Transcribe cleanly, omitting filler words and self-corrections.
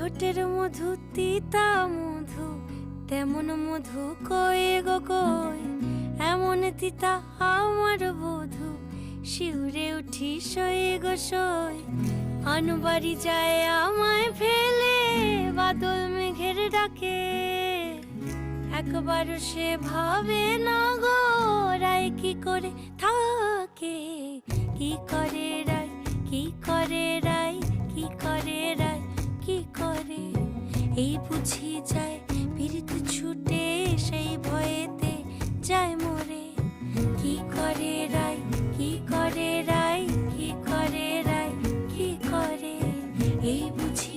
ঠোঁটের মধু তিতা মধু, তেমন মধু কয়ে গো কই, এমন তিতা আমার বধু, শিউরে উঠি সয়ে গো সই। আনবাড়ি যায় আমায় ফেলে বাদল মেঘের ডাকে, একবারও সে ভাবে না গো রায় কি করে থাকে। কি করে রায়, কি করে রায়, কি করে রায়, কি করে, এই বুঝি যায় পীড়িত ছুটে সেই ভয়েতে যায় মরে। কি করে রায়, কি করে রায়, কি করে রায়, কি করে, এই বুঝি